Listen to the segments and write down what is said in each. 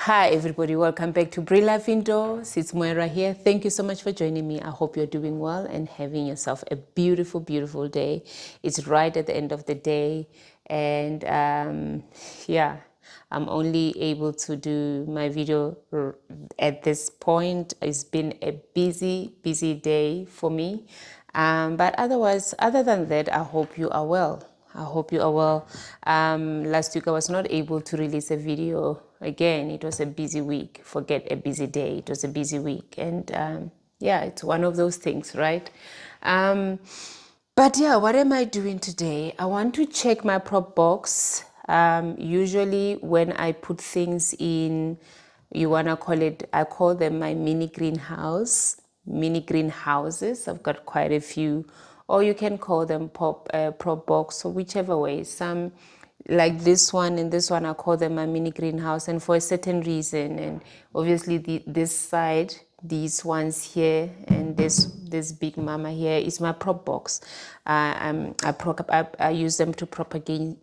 Hi everybody, welcome back to Bring Life Indoors. It's Moira here. Thank you so much for joining me. I hope you're doing well and having yourself a beautiful, beautiful day. It's right at the end of the day, and yeah, I'm only able to do my video at this point. It's been a busy, busy day for me, but otherwise, other than that, I hope you are well. I hope you are well. Last week I was not able to release a video. Again, it was a busy week. Forget a busy day. It was a busy week. And yeah, it's one of those things, right? But yeah, what am I doing today? I want to check my prop box. Usually when I put things in, you want to call it, I call them my mini greenhouses. I've got quite a few, or you can call them prop box, or whichever way. Some like this one and this one, I call them my mini greenhouse, and for a certain reason. And obviously this side, these ones here, and this big mama here is my prop box. I use them to propagate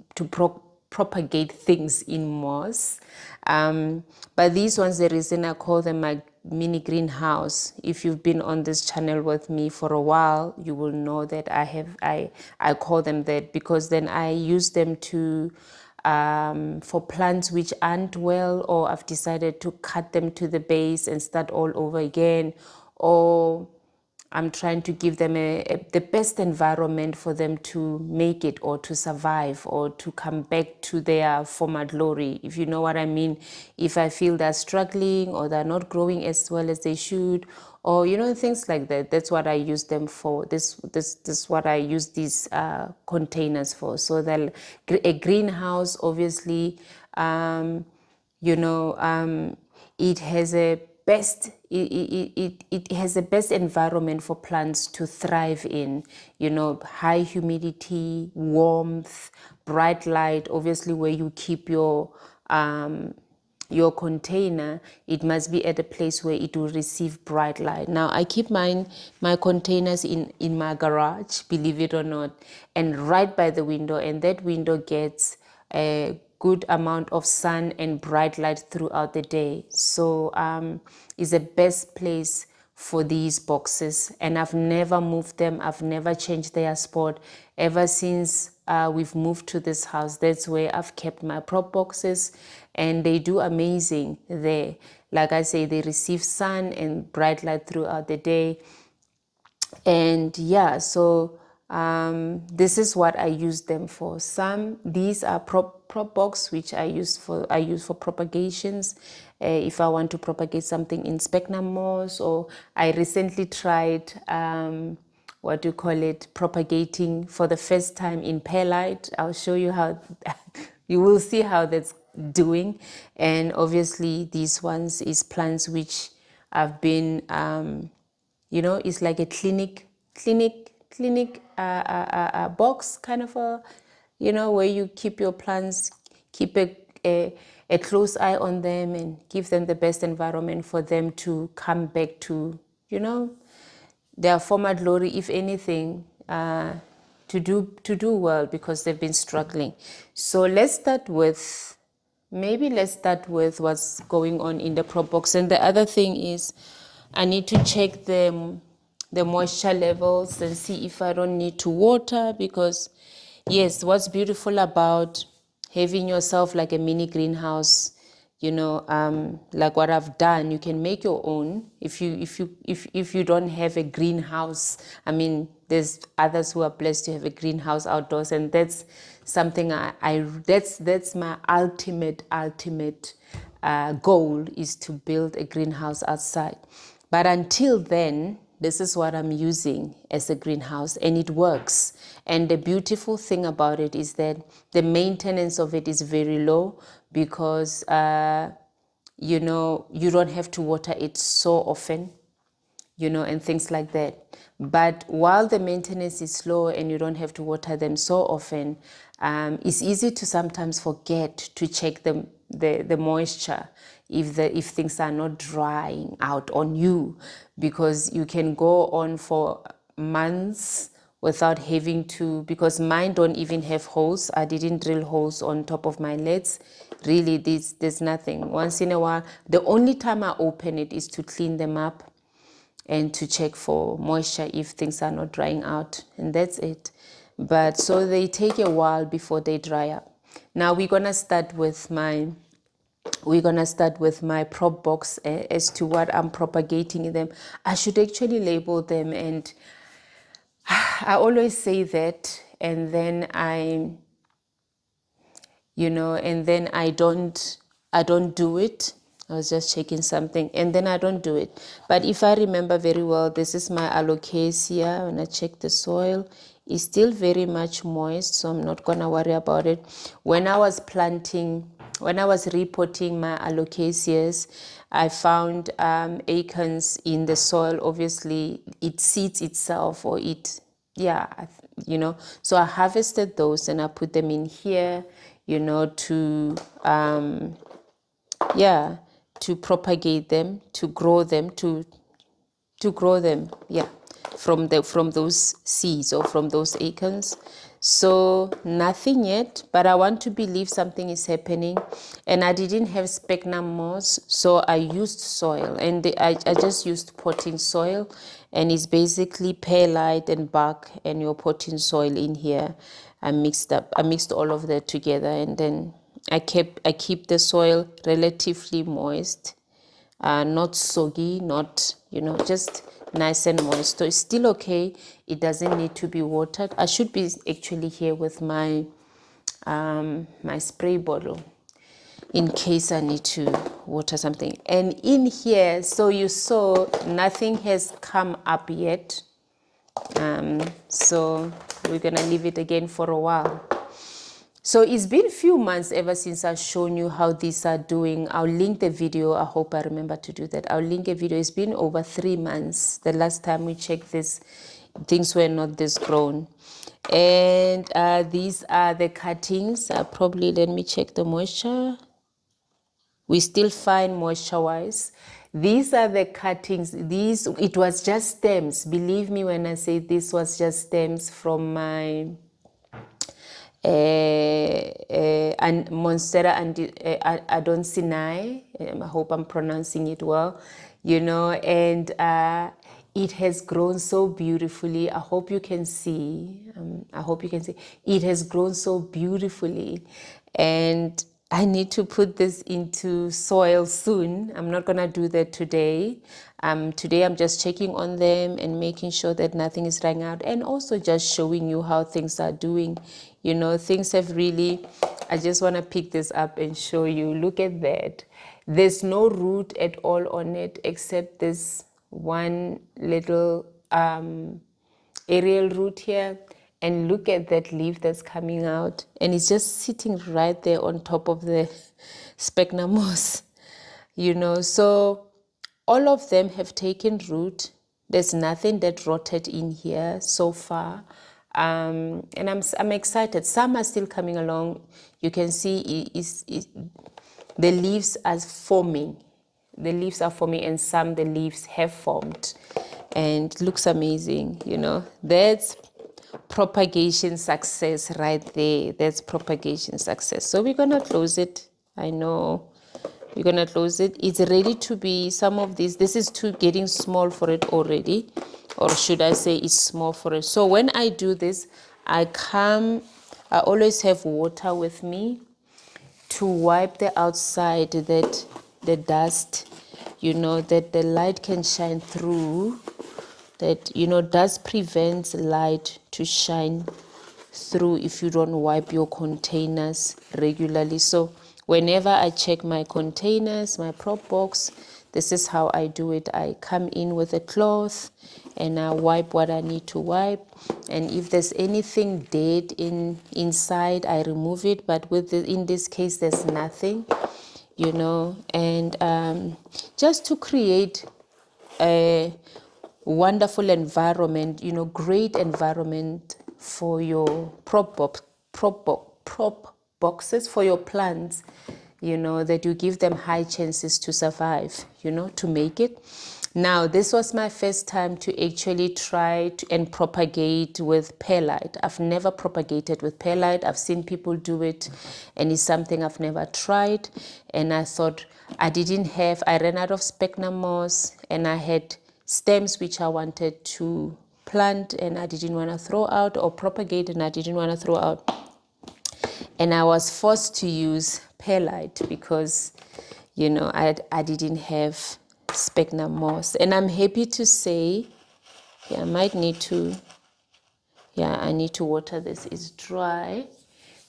things in moss. But these ones, the reason I call them my mini greenhouse, if you've been on this channel with me for a while, you will know that I call them that because then I use them to for plants which aren't well, or I've decided to cut them to the base and start all over again, or I'm trying to give them the best environment for them to make it, or to survive, or to come back to their former glory, if you know what I mean. If I feel they're struggling, or they're not growing as well as they should, or things like that, that's what I use them for. This is what I use these containers for. So that a greenhouse, obviously, it has a it has the best environment for plants to thrive in. High humidity, warmth, bright light. Obviously, where you keep your container, it must be at a place where it will receive bright light. Now, I keep my containers in my garage, believe it or not, and right by the window, and that window gets a good amount of sun and bright light throughout the day. So it's the best place for these boxes, and I've never moved them. I've never changed their spot ever since we've moved to this house. That's where I've kept my prop boxes, and they do amazing there. Like I say, they receive sun and bright light throughout the day. And yeah, so this is what I use them for. These are prop box, which I use for propagations. If I want to propagate something in sphagnum moss, or I recently tried what do you call it, propagating for the first time in perlite. I'll show you how you will see how that's doing. And obviously these ones is plants which I've been it's like a clinic box, kind of a, where you keep your plants, keep a close eye on them, and give them the best environment for them to come back to, their former glory, if anything, to do well, because they've been struggling. So let's start with what's going on in the prop box. And the other thing is, I need to check the moisture levels and see if I don't need to water, because yes, what's beautiful about having yourself like a mini greenhouse, like what I've done, you can make your own. If you don't have a greenhouse, I mean, there's others who are blessed to have a greenhouse outdoors, and that's something that's my ultimate goal, is to build a greenhouse outside. But until then, this is what I'm using as a greenhouse, and it works. And the beautiful thing about it is that the maintenance of it is very low, because you don't have to water it so often, and things like that. But while the maintenance is slow and you don't have to water them so often, it's easy to sometimes forget to check the moisture, if things are not drying out on you, because you can go on for months without having to, because mine don't even have holes. I didn't drill holes on top of my lids. Really, there's nothing. Once in a while, the only time I open it is to clean them up and to check for moisture if things are not drying out, and that's it. But so they take a while before they dry up. Now we're gonna start with my prop box as to what I'm propagating in them. I should actually label them, and I always say that, and then I don't do it. I was just checking something, and then I don't do it. But if I remember very well, this is my Alocasia. When I check the soil, it's still very much moist, so I'm not gonna worry about it. When I was repotting my Alocasias, I found acorns in the soil. Obviously, it seeds itself, or it, yeah, So I harvested those and I put them in here, to propagate them, to grow them, yeah, from those seeds or from those acorns. So nothing yet, but I want to believe something is happening. And I didn't have sphagnum moss, so I used soil, and I just used potting soil, and it's basically perlite and bark and your potting soil in here. I mixed all of that together, and then I keep the soil relatively moist, not soggy, not, just nice and moist. So it's still okay. It doesn't need to be watered. I should be actually here with my my spray bottle in case I need to water something. And in here, so you saw nothing has come up yet. So we're gonna leave it again for a while. So it's been a few months ever since I've shown you how these are doing. I'll link the video. I hope I remember to do that. I'll link a video. It's been over 3 months. The last time we checked this, things were not this grown. And these are the cuttings. Probably, let me check the moisture. We still fine moisture-wise. These are the cuttings. It was just stems. Believe me when I say this was just stems from my and Monstera and Adonsinai. I hope I'm pronouncing it well, and it has grown so beautifully. I hope you can see. It has grown so beautifully, and I need to put this into soil soon. I'm not gonna do that today. Today I'm just checking on them and making sure that nothing is drying out, and also just showing you how things are doing. Things have really, I just want to pick this up and show you. Look at that. There's no root at all on it except this one little aerial root here. And look at that leaf that's coming out, and it's just sitting right there on top of the sphagnum moss. So all of them have taken root. There's nothing that rotted in here so far, and I'm excited. Some are still coming along. You can see the leaves are forming. The leaves are forming, and some the leaves have formed, and it looks amazing. That's propagation success right there. That's propagation success. So we're gonna close it. I know we're gonna close it. It's ready to be, some of these, this is too getting small for it already, or should I say it's small for it. So when I do this, I always have water with me to wipe the outside, that the dust, that the light can shine through, that dust prevents light to shine through if you don't wipe your containers regularly. So whenever I check my containers, my prop box, this is how I do it. I come in with a cloth and I wipe what I need to wipe, and if there's anything dead inside, I remove it. But in this case, there's nothing, and just to create a wonderful environment, great environment for your prop boxes, for your plants. you know, that you give them high chances to survive, you know, to make it. Now, this was my first time to actually try to and propagate with perlite. I've never propagated with perlite. I've seen people do it, and it's something I've never tried. And I thought I ran out of sphagnum moss, and I had stems which I wanted to plant, and I didn't want to throw out, or propagate, and I didn't want to throw out. And I was forced to use perlite because, you know, I didn't have sphagnum moss. And I'm happy to say, yeah, I might need to, yeah, I need to water this. It's dry.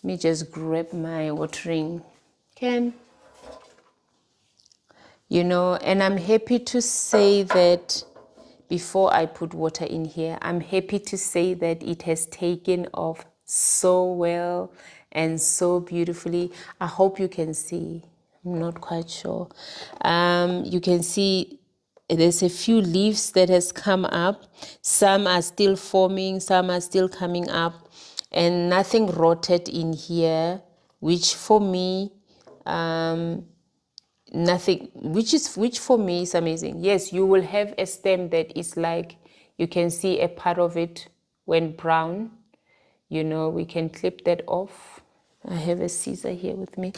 Let me just grab my watering can. You know, and I'm happy to say that before I put water in here, I'm happy to say that it has taken off so well and so beautifully. I hope you can see. I'm not quite sure. You can see there's a few leaves that has come up. Some are still forming, some are still coming up, and nothing rotted in here, which for me, nothing, which for me is amazing. Yes, you will have a stem that is like, you can see a part of it went brown. You know, we can clip that off. I have a scissor here with me,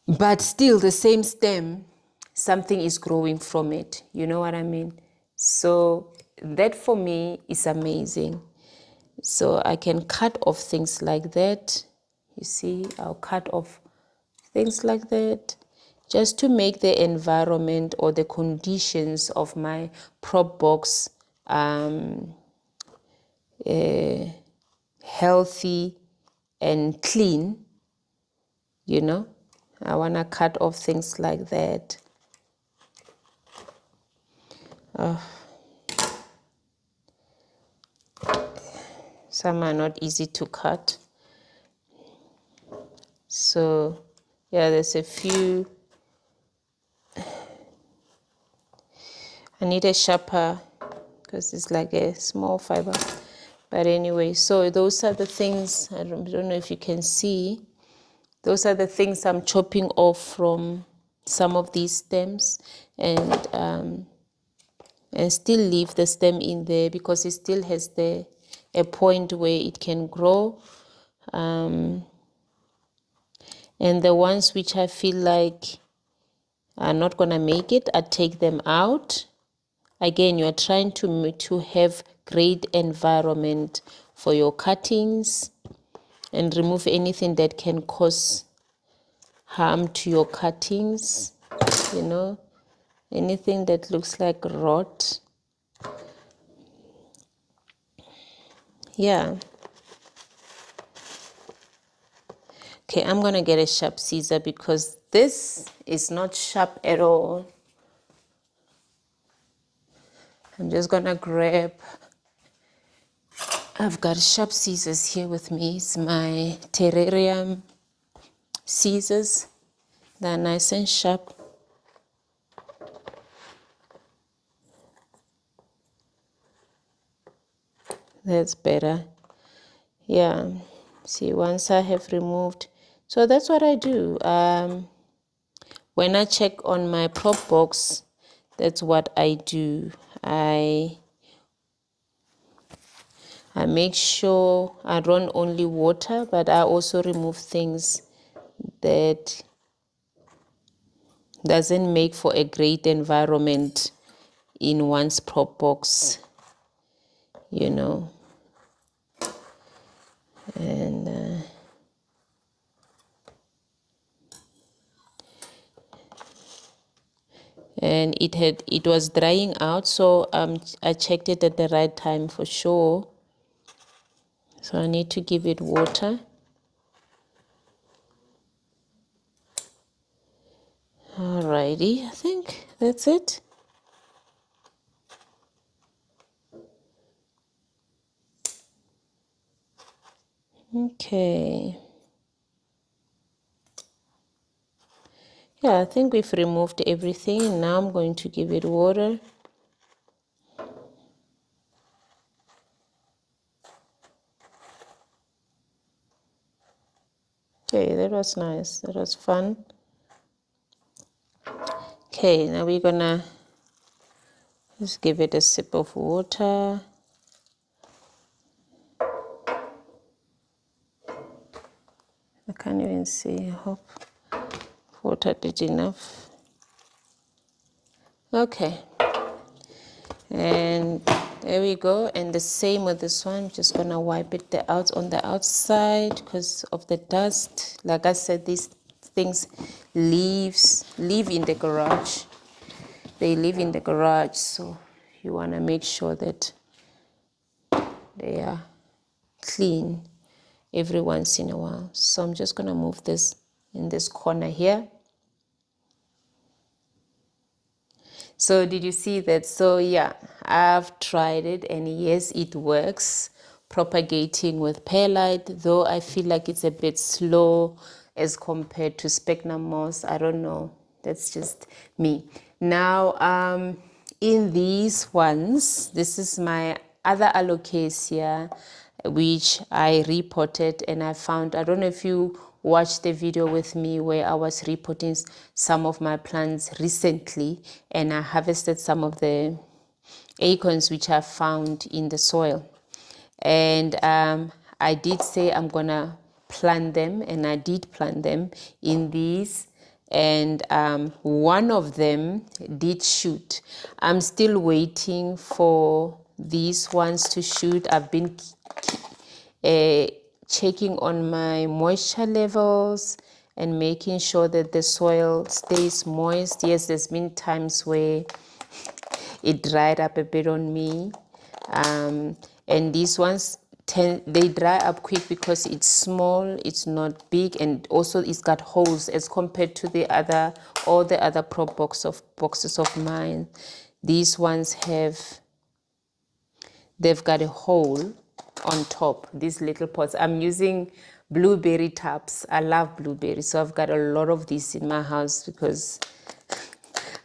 but still the same stem, something is growing from it, you know what I mean? So that for me is amazing. So I can cut off things like that. You see, I'll cut off things like that, just to make the environment or the conditions of my prop box healthy and clean, you know. I want to cut off things like that. Some are not easy to cut. So, yeah, there's a few. I need a sharper because it's like a small fiber. But anyway, so those are the things, I don't know if you can see. Those are the things I'm chopping off from some of these stems, and still leave the stem in there because it still has a point where it can grow. And the ones which I feel like are not gonna make it, I take them out. Again, you are trying to have great environment for your cuttings and remove anything that can cause harm to your cuttings, you know, anything that looks like rot. Yeah. Okay, I'm gonna get a sharp scissor because this is not sharp at all. I'm just gonna grab, I've got sharp scissors here with me. It's my terrarium scissors. They're nice and sharp. That's better. Yeah. See, once I have removed, so that's what I do. When I check on my prop box, that's what I do. I make sure I run only water, but I also remove things that doesn't make for a great environment in one's prop box, you know. And it was drying out, so I checked it at the right time for sure. So I need to give it water. Alrighty, I think that's it. Okay. Yeah, I think we've removed everything. Now I'm going to give it water. Okay, that was nice. That was fun. Okay, now we're gonna just give it a sip of water. I can't even see. I hope water did enough. Okay, and there we go. And the same with this one. I'm just gonna wipe it out on the outside because of the dust. Like I said, these things live in the garage. They live in the garage, so you wanna make sure that they are clean every once in a while. So I'm just gonna move this in this corner here. So did you see that? So yeah, I've tried it and yes, it works, propagating with perlite, though I feel like it's a bit slow as compared to sphagnum moss. I don't know, that's just me. Now in these ones, this is my other alocasia which I reported, and I found, I don't know if you watched the video with me where I was reporting some of my plants recently, and I harvested some of the acorns which I found in the soil. And I did say I'm gonna plant them, and I did plant them in these, and one of them did shoot. I'm still waiting for these ones to shoot. I've been checking on my moisture levels and making sure that the soil stays moist. Yes, there's been times where it dried up a bit on me, and these ones they dry up quick because it's small, it's not big, and also it's got holes as compared to the other, all the other boxes of mine. These ones they've got a hole on top, these little pots. I'm using blueberry tubs. I love blueberries, so I've got a lot of these in my house because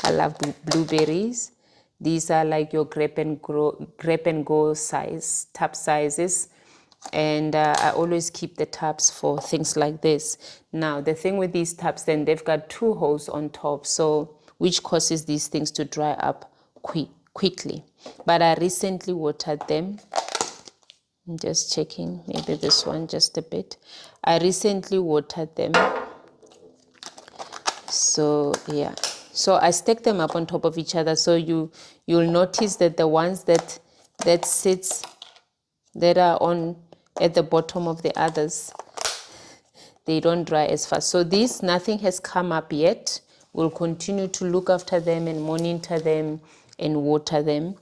I love blueberries. These are like your grape and go size, tub sizes. And I always keep the tubs for things like this. Now, the thing with these tubs, then they've got two holes on top, so which causes these things to dry up quickly. But I recently watered them. I'm just checking, maybe this one just a bit. I recently watered them. So yeah, so I stack them up on top of each other. So you'll notice that the ones that are on at the bottom of the others, they don't dry as fast. So this, nothing has come up yet. We'll continue to look after them and monitor them and water them.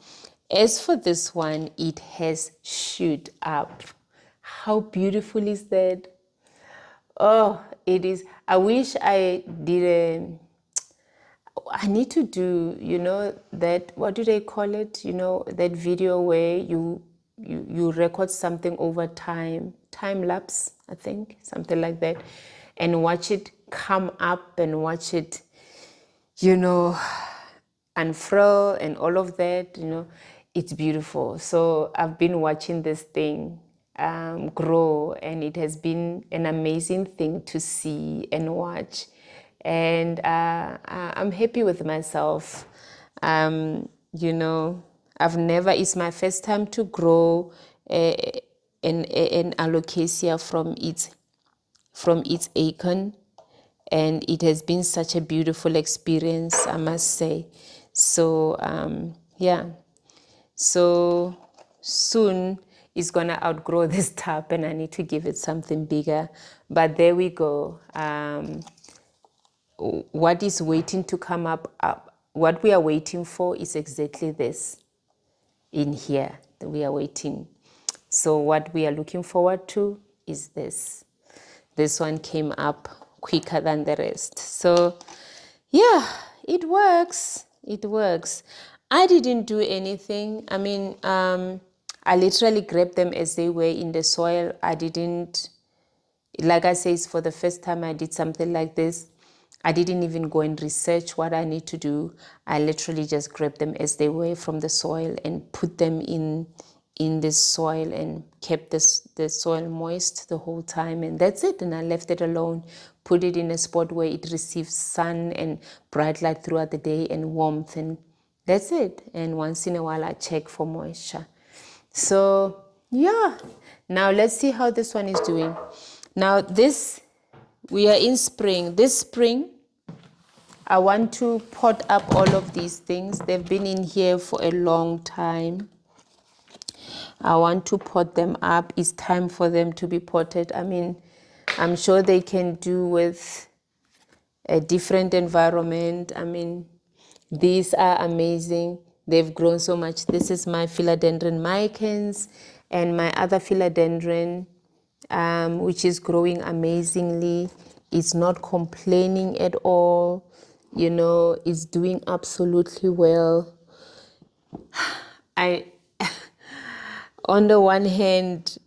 As for this one, it has shoot up. How beautiful is that? Oh, it is. I wish I did I need to do, that, what do they call it? That video where you record something over time lapse, I think, something like that, and watch it come up and watch it, unfurl and all of that, it's beautiful. So I've been watching this thing grow, and it has been an amazing thing to see and watch. And I'm happy with myself. It's my first time to grow an alocasia from its acorn, and it has been such a beautiful experience, I must say. So yeah, so soon it's gonna outgrow this tub, and I need to give it something bigger. But there we go. What is waiting to come up, what we are waiting for is exactly this in here that we are waiting. So what we are looking forward to is this. This one came up quicker than the rest. So yeah, it works. It works. I didn't do anything. I mean, I literally grabbed them as they were in the soil. I didn't, like I say, it's for the first time I did something like this. I didn't even go and research what I need to do. I literally just grabbed them as they were from the soil and put them in in this soil and kept the soil moist the whole time, and that's it. And I left it alone, put it in a spot where it receives sun and bright light throughout the day and warmth, and that's it. And once in a while I check for moisture. So yeah, now let's see how this one is doing. Now this, we are in spring. This spring I want to pot up all of these things. They've been in here for a long time. I want to pot them up. It's time for them to be potted. I mean, I'm sure they can do with a different environment. I mean, these are amazing. They've grown so much. This is my philodendron micans and my other philodendron, which is growing amazingly. It's not complaining at all. You know, it's doing absolutely well. On the one hand,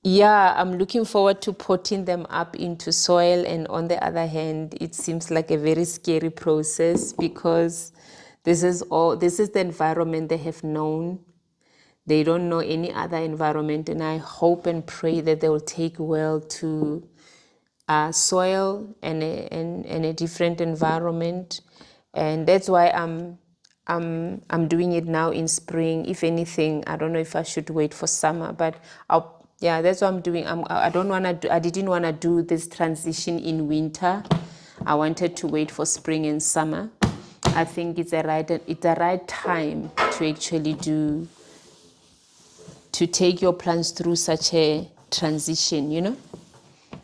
yeah, I'm looking forward to potting them up into soil, and on the other hand, it seems like a very scary process because this is the environment they have known. They don't know any other environment, and I hope and pray that they will take well to soil and a different environment, and that's why I'm doing it now in spring. If anything, I don't know if I should wait for summer, but yeah, that's what I'm doing. I didn't want to do this transition in winter. I wanted to wait for spring and summer. I think it's the right time to actually take your plants through such a transition, you know.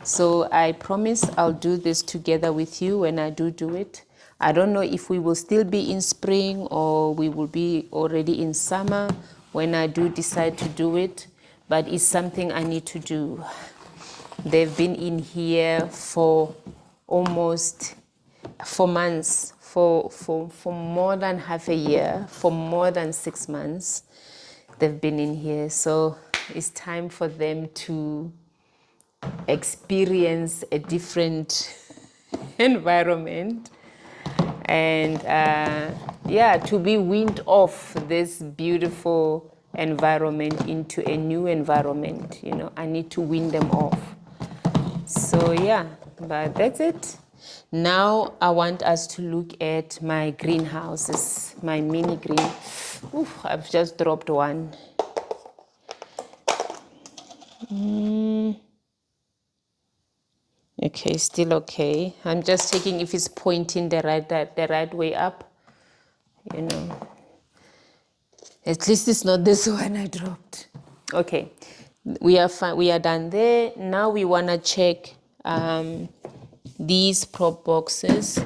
So I promise I'll do this together with you when I do it. I don't know if we will still be in spring or we will be already in summer when I do decide to do it, but it's something I need to do. They've been in here for almost 4 months, for more than half a year, for more than 6 months. They've been in here, so it's time for them to experience a different environment and yeah, to be weaned off this beautiful environment into a new environment. You know, I need to wean them off. So yeah, but that's it. Now I want us to look at my greenhouses, my mini green. Oof, I've just dropped one. Okay, still okay. I'm just checking if it's pointing the right way up. You know, at least it's not this one I dropped. Okay, we are fine. We are done there. Now we wanna check these prop boxes.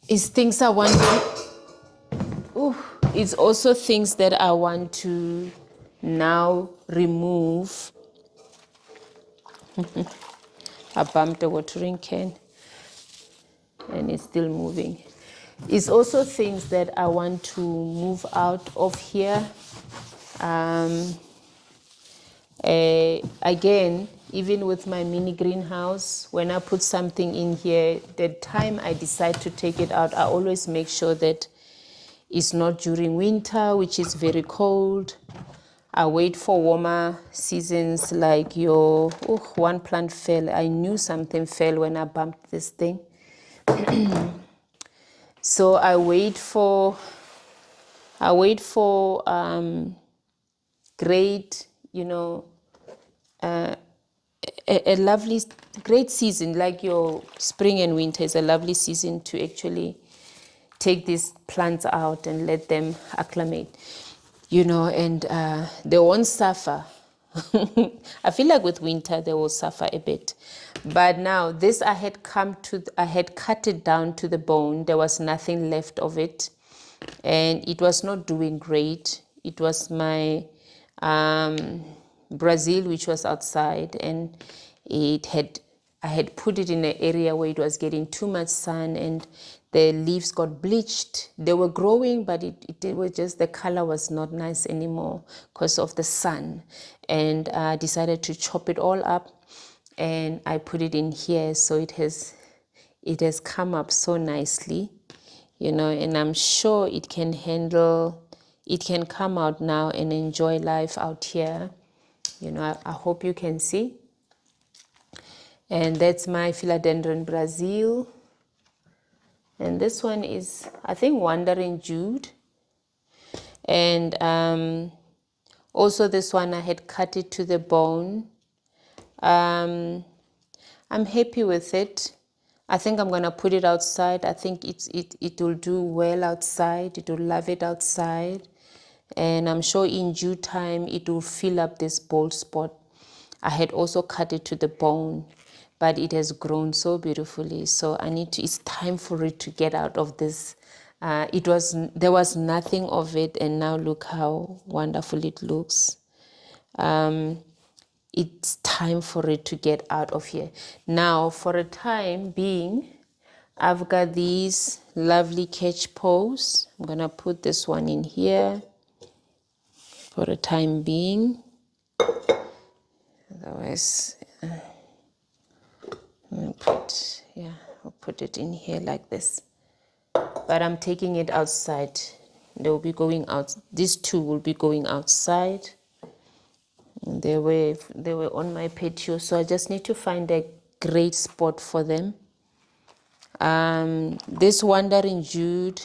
It's things I want. It's also things that I want to now remove. I bumped the watering can and it's still moving. It's also things that I want to move out of here. Again, even with my mini greenhouse, when I put something in here, the time I decide to take it out, I always make sure that it's not during winter, which is very cold. I wait for warmer seasons, like one plant fell. I knew something fell when I bumped this thing. So I wait for great, you know, a lovely, great season, like your spring and winter is a lovely season to actually take these plants out and let them acclimate, you know, and they won't suffer. I feel like with winter they will suffer a bit, but now this I had cut it down to the bone. There was nothing left of it, and it was not doing great. It was my Brazil, which was outside, and I had put it in an area where it was getting too much sun, and the leaves got bleached. They were growing, but it was just, the color was not nice anymore because of the sun. And I decided to chop it all up, and I put it in here. So it has come up so nicely, you know, and I'm sure it can handle it can come out now and enjoy life out here. You know, I hope you can see. And that's my Philodendron Brazil. And this one is, I think, Wandering Jude. And also this one, I had cut it to the bone. I'm happy with it. I think I'm gonna put it outside. I think it will do well outside. It will love it outside. And I'm sure in due time it will fill up this bald spot. I had also cut it to the bone, but it has grown so beautifully. So it's time for it to get out of this. There was nothing of it, and now look how wonderful it looks. It's time for it to get out of here. Now, for a time being, I've got these lovely catch posts. I'm gonna put this one in here for a time being. Otherwise, I'll put it in here like this. But I'm taking it outside. They will be going out. These two will be going outside. And they were on my patio, so I just need to find a great spot for them. This Wandering Jude,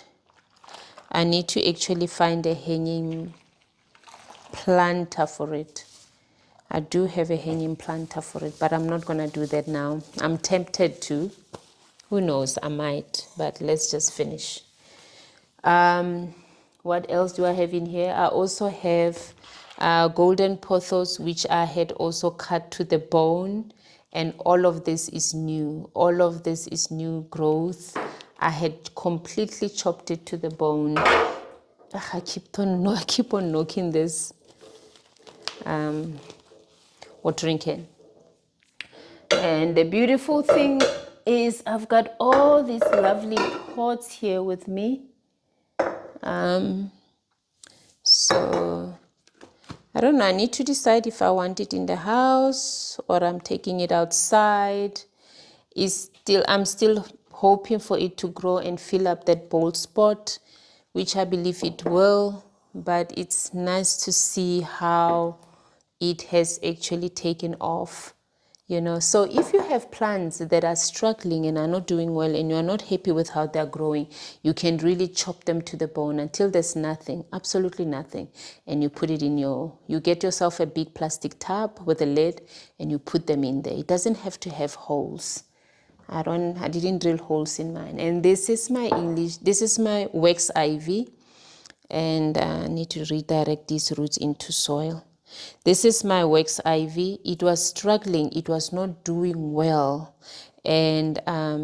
I need to actually find a hanging planter for it. I do have a hanging planter for it, but I'm not gonna do that now. I'm tempted to. Who knows, I might, but let's just finish. What else do I have in here? I also have golden pothos, which I had also cut to the bone, and all of this is new. All of this is new growth. I had completely chopped it to the bone. I keep on knocking this watering can. And the beautiful thing is I've got all these lovely pots here with me. So I don't know, I need to decide if I want it in the house or I'm taking it outside. I'm still hoping for it to grow and fill up that bald spot, which I believe it will, but it's nice to see how it has actually taken off. You know, so if you have plants that are struggling and are not doing well and you are not happy with how they're growing, you can really chop them to the bone until there's nothing, absolutely nothing. And you put it in you get yourself a big plastic tub with a lid and you put them in there. It doesn't have to have holes. I didn't drill holes in mine. And this is my wax ivy. And I need to redirect these roots into soil. This is my wax ivy. It was struggling. It was not doing well. And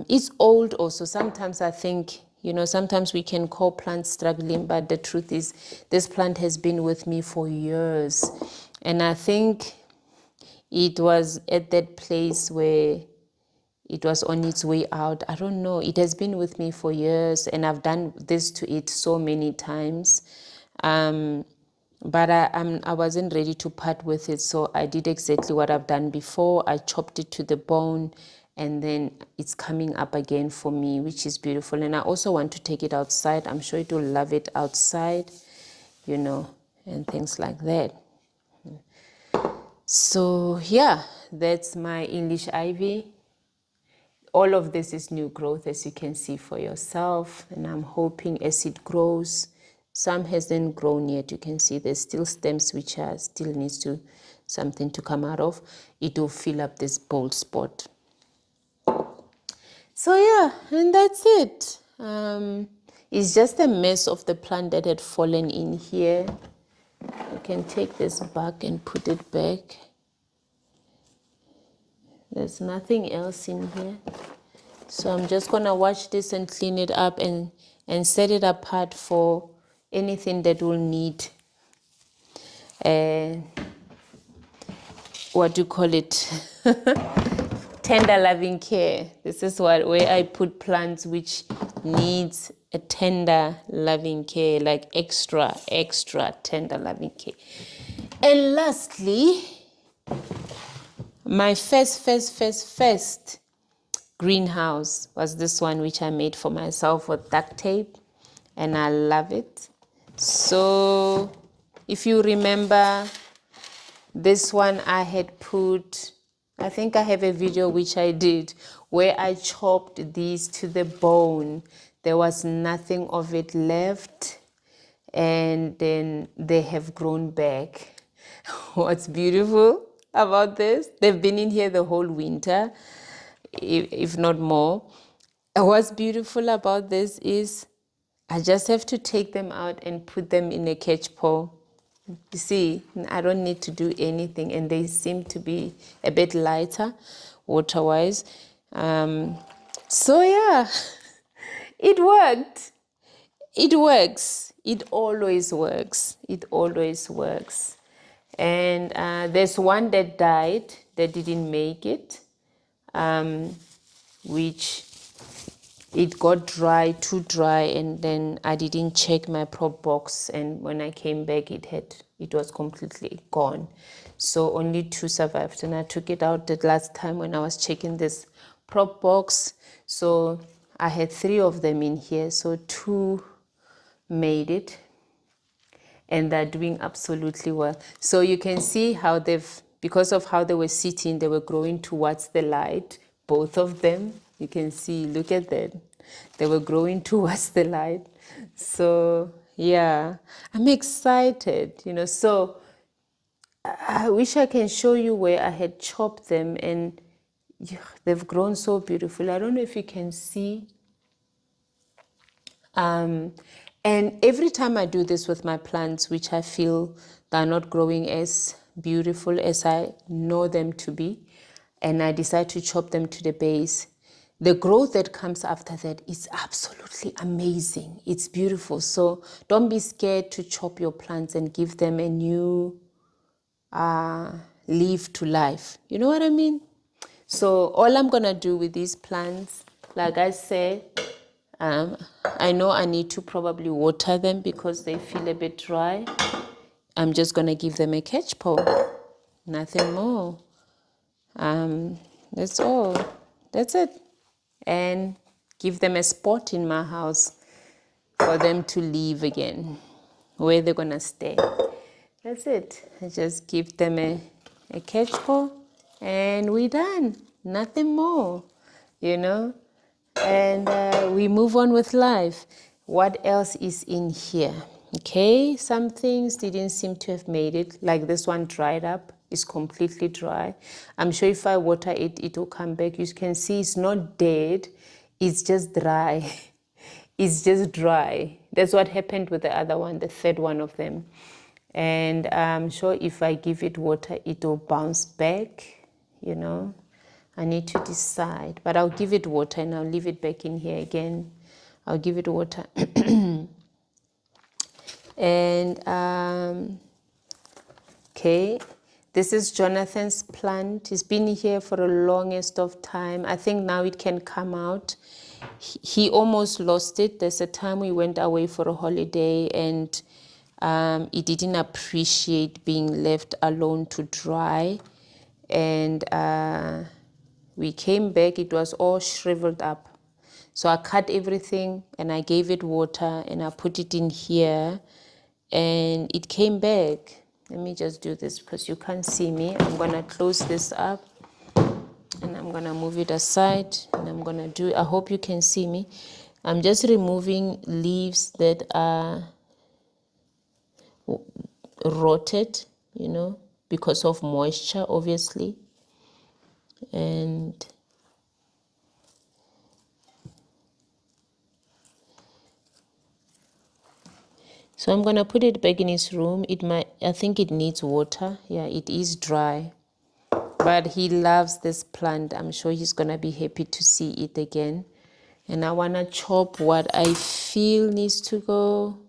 it's old also. Sometimes I think, sometimes we can call plants struggling, but the truth is this plant has been with me for years. And I think it was at that place where it was on its way out. I don't know. It has been with me for years, and I've done this to it so many times. But I wasn't ready to part with it, so I did exactly what I've done before. I chopped it to the bone, and then it's coming up again for me, which is beautiful. And I also want to take it outside. I'm sure it will love it outside, and things like that. So yeah, that's my English ivy. All of this is new growth, as you can see for yourself, and I'm hoping as it grows, some hasn't grown yet. You can see there's still stems which still needs something to come out of. It will fill up this bald spot. So yeah, and that's it. It's just a mess of the plant that had fallen in here. I can take this back and put it back. There's nothing else in here. So I'm just gonna wash this and clean it up and set it apart for anything that will need what do you call it? Tender loving care. This is where I put plants which needs a tender loving care, like extra tender loving care. And lastly, my first greenhouse was this one which I made for myself with duct tape, and I love it. So if you remember, this one I had put, I think I have a video which I did where I chopped these to the bone. There was nothing of it left, and then they have grown back. What's beautiful about this, they've been in here the whole winter, if not more. What's beautiful about this is I just have to take them out and put them in a catch pole. You see, I don't need to do anything, and they seem to be a bit lighter water-wise. So yeah, it worked. It works. It always works. It always works. And there's one that died, that didn't make it, which it got dry, too dry, and then I didn't check my prop box, and when I came back it was completely gone. So only two survived, and I took it out the last time when I was checking this prop box. So I had 3 of them in here, so 2 made it, and they're doing absolutely well. So you can see how because of how they were sitting, they were growing towards the light, both of them. You can see, look at that. They were growing towards the light. So yeah, I'm excited, so I wish I can show you where I had chopped them, and yeah, they've grown so beautiful. I don't know if you can see. And every time I do this with my plants, which I feel they're not growing as beautiful as I know them to be, and I decide to chop them to the base, the growth that comes after that is absolutely amazing. It's beautiful. So don't be scared to chop your plants and give them a new leaf to life. You know what I mean? So all I'm going to do with these plants, like I said, I know I need to probably water them because they feel a bit dry. I'm just going to give them a catch pole. Nothing more. That's all. That's it. And give them a spot in my house for them to live again, where they're going to stay. That's it. I just give them a catch pole and we're done. Nothing more, and we move on with life. What else is in here? Okay, some things didn't seem to have made it, like this one dried up. It's completely dry. I'm sure if I water it, it will come back. You can see it's not dead, it's just dry. It's just dry. That's what happened with the other one, the third one of them. And I'm sure if I give it water, it will bounce back, I need to decide, but I'll give it water and I'll leave it back in here again. I'll give it water. And okay, this is Jonathan's plant. He's been here for the longest of time. I think now it can come out. He almost lost it. There's a time we went away for a holiday, and he didn't appreciate being left alone to dry. And we came back, it was all shriveled up. So I cut everything and I gave it water and I put it in here and it came back. Let me just do this because you can't see me. I'm going to close this up and I'm going to move it aside, and I'm going to do, I hope you can see me. I'm just removing leaves that are rotted, because of moisture, obviously. And so I'm going to put it back in his room. I think it needs water. Yeah, it is dry. But he loves this plant. I'm sure he's going to be happy to see it again. And I want to chop what I feel needs to go.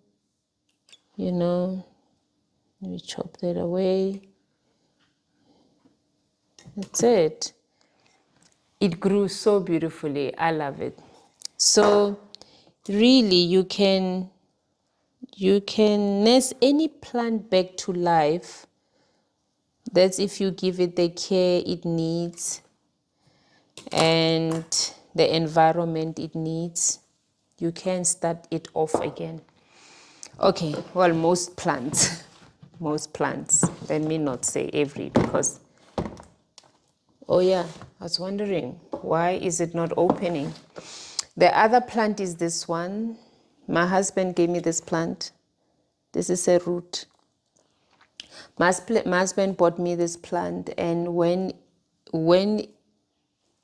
Let me chop that away. That's it. It grew so beautifully. I love it. So really you can nurse any plant back to life. That's if you give it the care it needs and the environment it needs. You can start it off again. Okay, well, most plants, most plants. Let me not say every because, oh yeah, I was wondering why is it not opening? The other plant is this one. My husband gave me this plant. This is a root. My husband bought me this plant, and when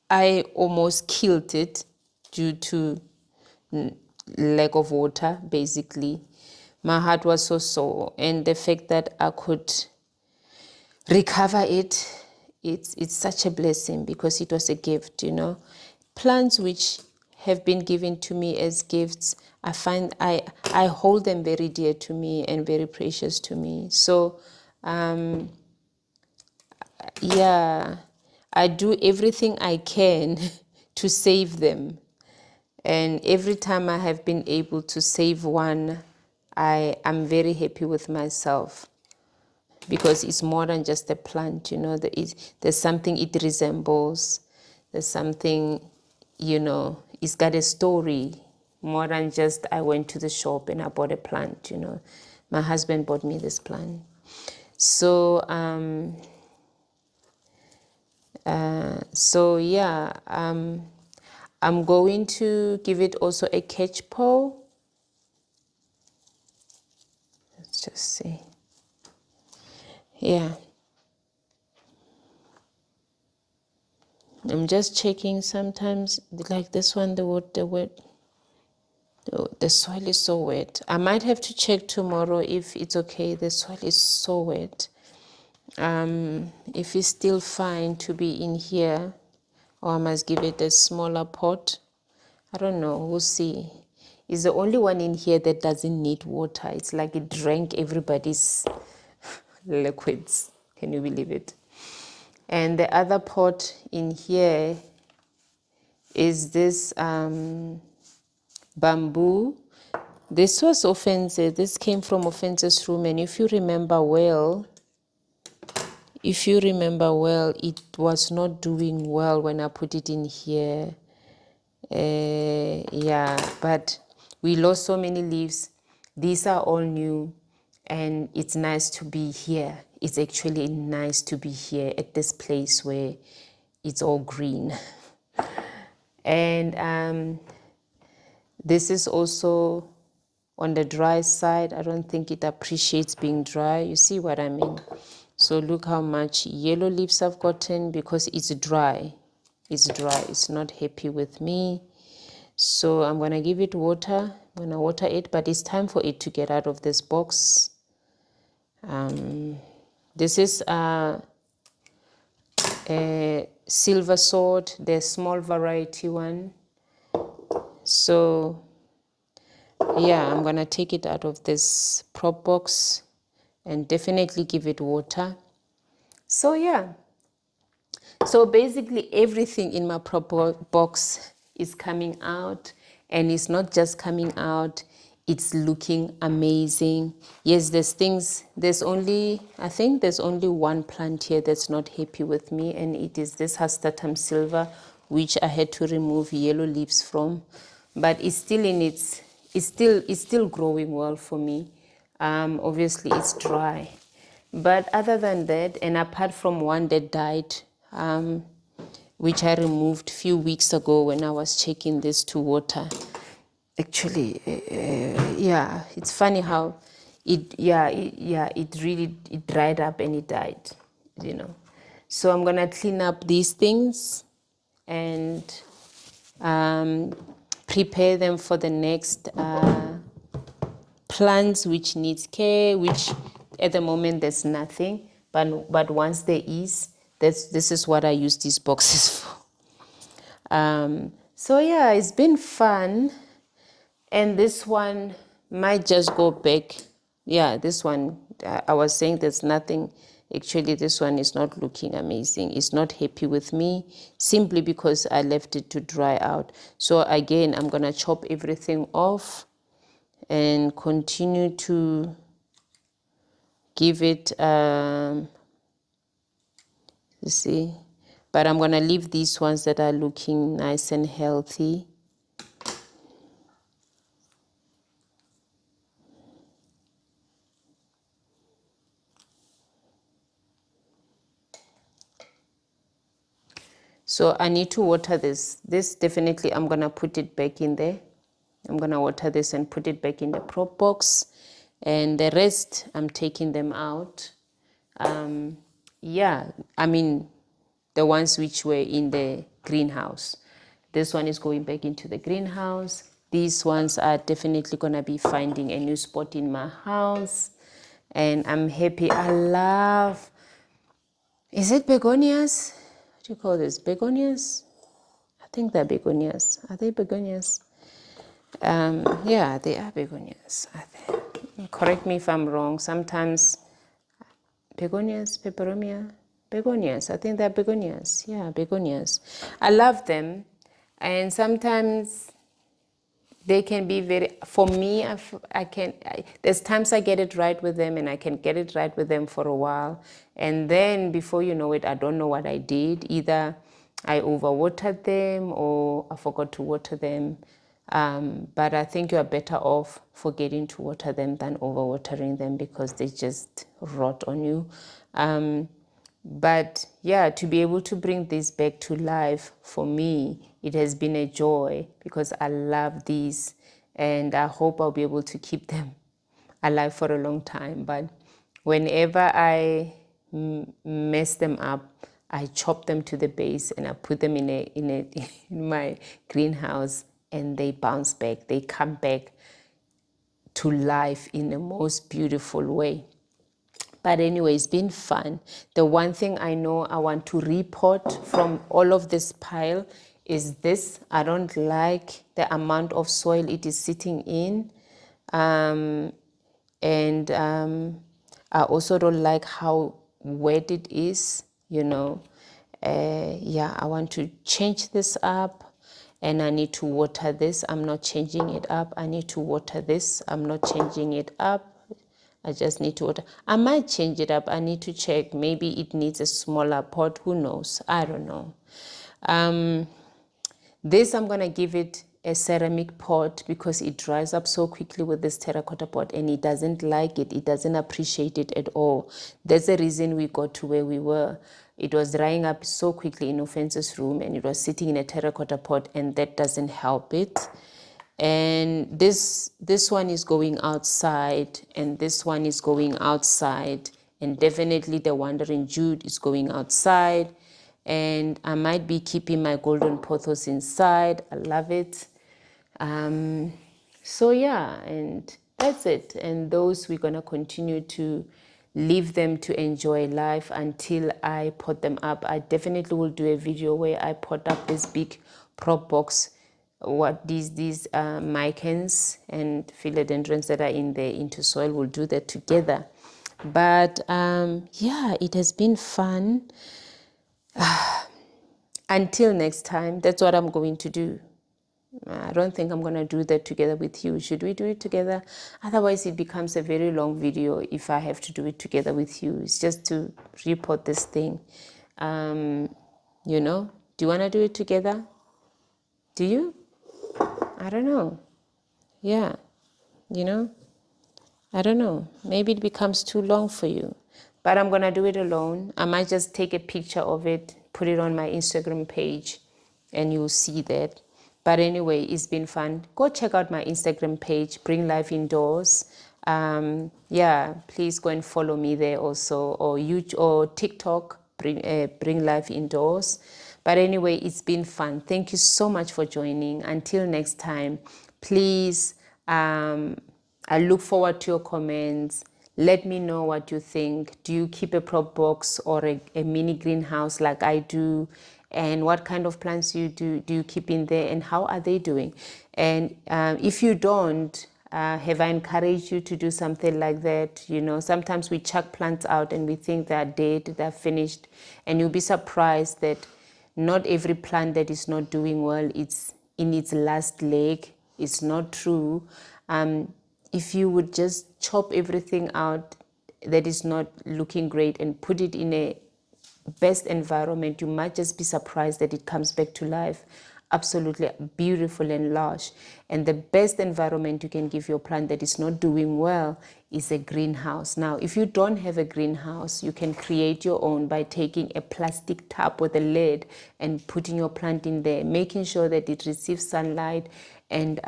I almost killed it due to lack of water, basically, my heart was so sore, and the fact that I could recover it, it's such a blessing because it was a gift, you know. Plants which have been given to me as gifts, I find I hold them very dear to me and very precious to me. So yeah, I do everything I can to save them. And every time I have been able to save one, I am very happy with myself because it's more than just a plant, you know. There's something it resembles. There's something, you know, it's got a story more than just I went to the shop and I bought a plant, you know. My husband bought me this plant. So, yeah, I'm going to give it also a catch pole. Let's just see. Yeah. I'm just checking sometimes, like this one, the soil is so wet. I might have to check tomorrow if it's okay. The soil is so wet. If it's still fine to be in here, or I must give it a smaller pot. I don't know, we'll see. It's the only one in here that doesn't need water. It's like it drank everybody's liquids. Can you believe it? And the other pot in here is this bamboo. This was Offense. This came from Offense's room, and if you remember well, it was not doing well when I put it in here. Yeah, but we lost so many leaves. These are all new, and it's nice to be here. It's actually nice to be here at this place where it's all green. And this is also on the dry side. I don't think it appreciates being dry. You see what I mean? So look how much yellow leaves I've gotten because it's dry. It's dry. It's not happy with me. So I'm going to give it water. I'm going to water it, but it's time for it to get out of this box. This is a silver sword, the small variety one. So yeah, I'm going to take it out of this prop box and definitely give it water. So yeah. So basically everything in my prop box is coming out, and it's not just coming out, it's looking amazing. Yes, I think there's only one plant here that's not happy with me, and it is this Hastatum silver, which I had to remove yellow leaves from, but it's still it's still growing well for me. Obviously it's dry. But other than that, and apart from one that died, which I removed a few weeks ago when I was checking this to water. Actually, yeah, it's funny how it dried up and it died, you know. So I'm gonna clean up these things and prepare them for the next plants which needs care, which at the moment there's nothing, but once there is, this is what I use these boxes for. So yeah, it's been fun, and this one might just go back. Yeah, this one, I was saying there's nothing. Actually, this one is not looking amazing. It's not happy with me simply because I left it to dry out. So again, I'm gonna chop everything off and continue to give it, you see, but I'm gonna leave these ones that are looking nice and healthy. So I need to water this. This definitely, I'm going to put it back in there. I'm going to water this and put it back in the prop box. And the rest, I'm taking them out. Yeah, I mean, the ones which were in the greenhouse. This one is going back into the greenhouse. These ones are definitely going to be finding a new spot in my house. And I'm happy. I love, is it begonias? What do you call this? Begonias? I think they're begonias. Are they begonias? Yeah, they are begonias. Correct me if I'm wrong. Sometimes begonias, peperomia, begonias. I think they're begonias. Yeah, begonias. I love them. And sometimes they can be very, for me, there's times I get it right with them and I can get it right with them for a while. And then before you know it, I don't know what I did. Either I overwatered them or I forgot to water them. But I think you're better off forgetting to water them than overwatering them because they just rot on you. But yeah, to be able to bring this back to life, for me, it has been a joy because I love these and I hope I'll be able to keep them alive for a long time. But whenever I mess them up, I chop them to the base and I put them in my greenhouse and they bounce back. They come back to life in the most beautiful way. But anyway, it's been fun. The one thing I know I want to report from all of this pile is this. I don't like the amount of soil it is sitting in. And I also don't like how wet it is, you know. Yeah, I want to change this up and I need to water this. I'm not changing it up. I need to water this. I'm not changing it up. I just need to water. I might change it up. I need to check. Maybe it needs a smaller pot. Who knows? I don't know. This, I'm going to give it a ceramic pot because it dries up so quickly with this terracotta pot and it doesn't like it. It doesn't appreciate it at all. That's the reason we got to where we were. It was drying up so quickly in Offense's room and it was sitting in a terracotta pot and that doesn't help it. And this one is going outside and this one is going outside and definitely the wandering Jude is going outside. And I might be keeping my golden pothos inside. I love it. So yeah, and that's it. And those we're gonna continue to leave them to enjoy life until I pot them up. I definitely will do a video where I pot up this big prop box, what these micans and philodendrons that are in there into soil. We'll do that together. But yeah, it has been fun. Until next time, that's what I'm going to do. I don't think I'm going to do that together with you. Should we do it together? Otherwise, it becomes a very long video if I have to do it together with you. It's just to report this thing. You know, do you want to do it together? Do you? I don't know. Yeah, you know, I don't know. Maybe it becomes too long for you. But I'm going to do it alone. I might just take a picture of it, put it on my Instagram page, and you'll see that. But anyway, it's been fun. Go check out my Instagram page, Bring Life Indoors. Yeah, please go and follow me there also, or YouTube or TikTok, Bring Life Indoors. But anyway, it's been fun. Thank you so much for joining. Until next time, please, I look forward to your comments. Let me know what you think. Do you keep a prop box or a mini greenhouse like I do? And what kind of plants do you keep in there and how are they doing? And if you don't, have I encouraged you to do something like that? You know, sometimes we chuck plants out and we think they're dead, they're finished. And you'll be surprised that not every plant that is not doing well, it's in its last leg. It's not true. If you would just chop everything out that is not looking great and put it in a best environment, you might just be surprised that it comes back to life. absolutely beautiful and lush. And the best environment you can give your plant that is not doing well is a greenhouse. Now, if you don't have a greenhouse, you can create your own by taking a plastic tub with a lid and putting your plant in there, making sure that it receives sunlight and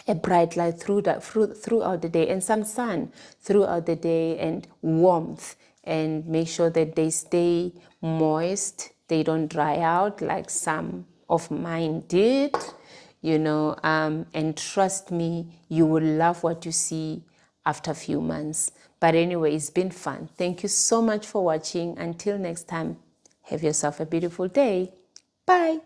a bright light throughout the day, and some sun throughout the day, and warmth, and make sure that they stay moist, they don't dry out like some of mine did, and trust me, you will love what you see after a few months. But anyway, it's been fun. Thank you so much for watching. Until next time, have yourself a beautiful day. Bye.